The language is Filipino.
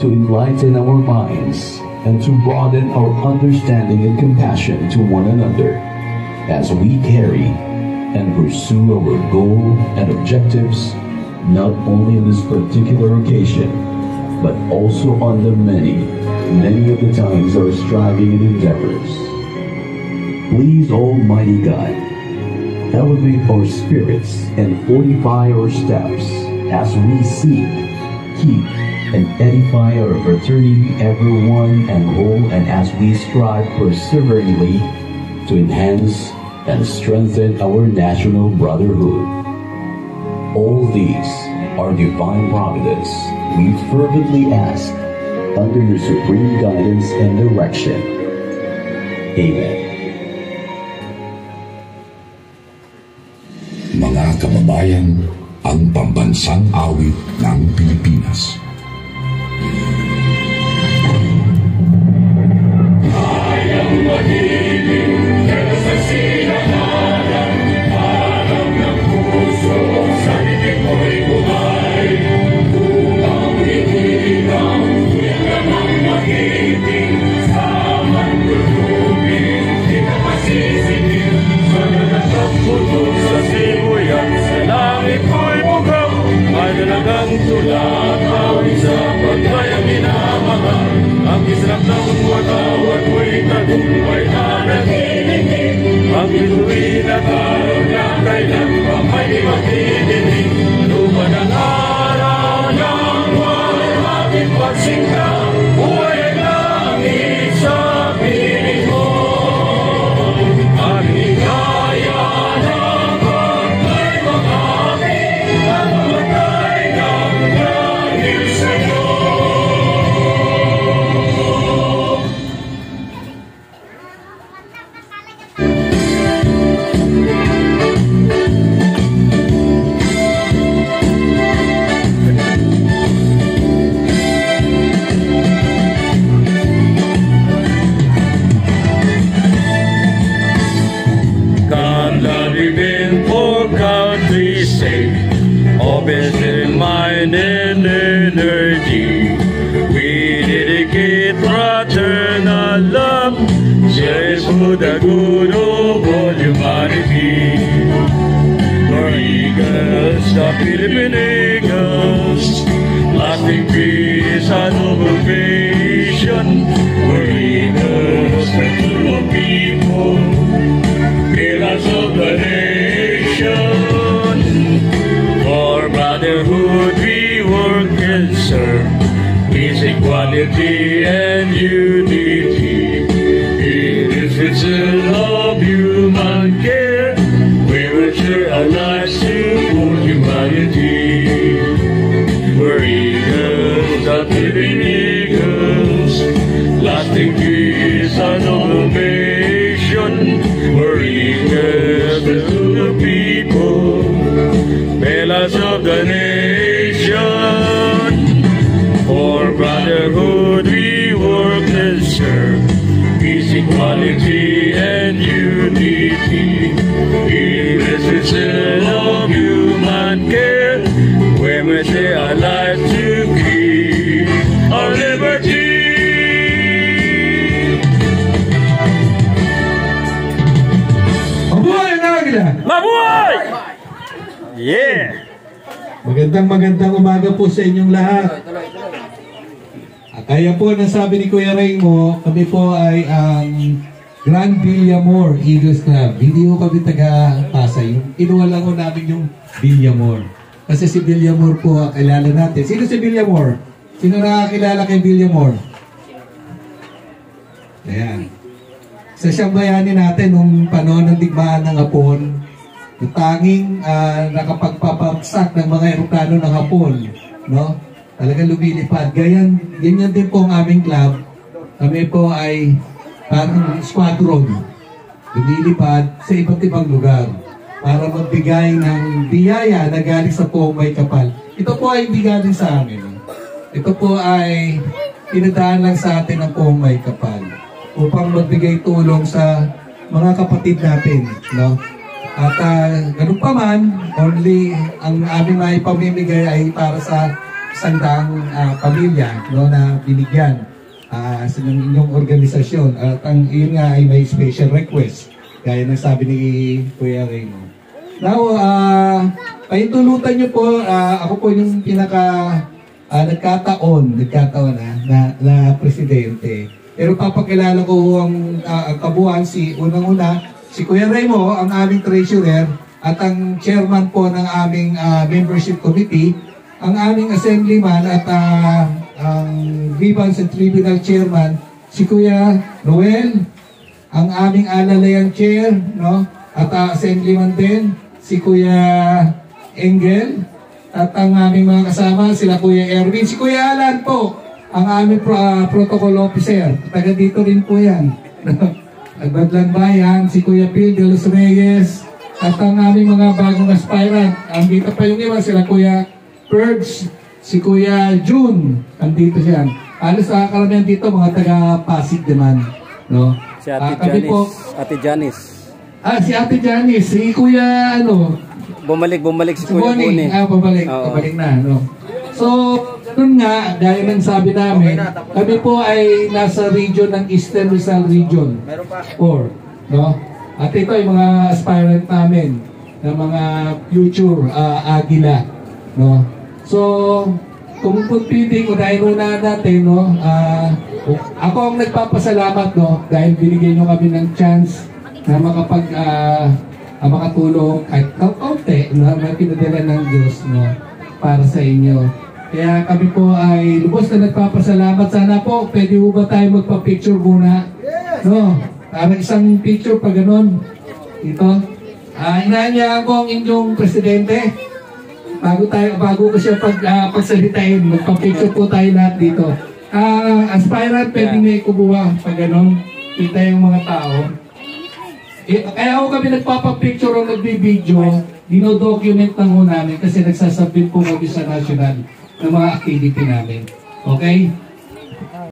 to enlighten our minds and to broaden our understanding and compassion to one another as we carry and pursue our goal and objectives, not only on this particular occasion, but also on the many of the times our striving and endeavors. Please, Almighty God, elevate our spirits and fortify our steps as we seek, keep, and edify our fraternity ever one and whole, and as we strive perseveringly to enhance and strengthen our national brotherhood. All these are divine providence we fervently ask under your supreme guidance and direction. Amen. Mga kababayan, ang pambansang awit ng Pilipinas. Ayang magiging sa sinamanan, harap ng puso sa bibig mo'y buhay. Upang ikinang tuyagan ang magiging sa mandulubin, di ka masisingil sa nagatang putok sa sibuyan. Sa langit mo'y bugam, ay dalagang tulad, awit sa pagkayang minamahal. Ang isang ng watawat mo'y tagumpay na nagiginig. Ang bituin at araw na kailan pa may magdidinig. Luman ang araw ng walang pagsingka, buhay ang langit sa piling mo. Ang hikaya ng pagkay makami, ang matay ng dahil sa'yo. Open mind and energy, we dedicate fraternal love just for the good of all humanity. For eagles, the Philippine eagles, lasting peace and ovation. For eagles, the true people, pillars of the nation. For brotherhood we work and serve, peace, equality and unity. It is vision of human care, we will share our lives to full humanity. We're eagles, the living eagles, lasting peace and ovation. We're eagles, the true people, pillars of the nation. For brotherhood we work and serve, peace, equality and unity. In the vision of human care, women say our life to keep our liberty. Mabuhay ang Agila! Mabuhay! Yeah! Magandang umaga po sa inyong lahat. Kaya po, nasabi ni Kuya Raymo, kami po ay ang Grand Villamor Eagles Club. Hindi ko kami taga-Pasay. Inuha lang ko namin yung Villamor. Kasi si Villamor po, kilala natin. Sino si Villamor? Sino nakakilala kay Villamor? Ayan. Sa siyang bayani natin nung panahon ng digmaan ng Hapon, yung tanging nakapagpapagsak ng mga eroplano ng Hapon, no? Talagang lumilipad. Ganyan din po ang aming club. Kami po ay parang squadron. Lumilipad sa iba't ibang lugar para magbigay ng biyaya na galing sa Poong May Kapal. Ito po ay hindi galing sa amin. Ito po ay pinadaan lang sa atin ng Poong May Kapal upang magbigay tulong sa mga kapatid natin, no? At ganun pa man, only ang aming maipamimigay ay para sa sandang pamilya, no, na binigyan sa inyong organisasyon. At ang yun nga ay may special request, gaya ng sabi ni Kuya Raymond. Now, paintulutan nyo po, ako po yung nagkataon na presidente. Pero papakilala ko ang kabuuan, unang-una, si Kuya Raymo, ang aming treasurer, at ang chairman po ng aming membership committee, ang aming assemblyman at ang grievance and tribunal chairman, si Kuya Noel, ang aming alalayan chair, no? At assemblyman din, si Kuya Engel, at ang aming mga kasama, sila Kuya Erwin, si Kuya Alan po, ang aming protocol officer, taga dito rin po yan. Nagbadlang bayan, si Kuya Phil de los Reyes, at ang aming mga bagong aspirant, andito pa yung iba, sila Kuya Purge, si Kuya June, andito siya. Alos karamihan dito, mga taga-Pasig naman. No? Si Ate Janice. Si Ate Janice, si Kuya, Bumalik si Kuya Boni. Pabalik na, no? So, ganun nga, dahil nang sabi namin, kami po ay nasa region ng Eastern Rizal Region. 4, no? At ito ay mga aspirant namin, na mga future Agila, no? So, kung pwede, unahin natin, no? Ako ang nagpapasalamat, no? Dahil binigyan nyo kami ng chance na makatulong kahit kaunti na pinadala ng Diyos, no, para sa inyo. Kaya kami po ay lubos na nagpapasalamat. Sana po pwede po ba tayo magpa-picture muna, no? Para isang picture pa ganun ito. Inaanyahan ko ang inyong presidente bago ko siya pagsalitain. Magpa-picture po tayo lahat dito. Aspirant, pwede may kumuha pag ganun. Kita yung mga tao. Kaya ako kami nagpapapicture o nagbibideo, dinodocument na ho namin kasi nagsasubmit po kami sa national ng mga activity namin. Okay?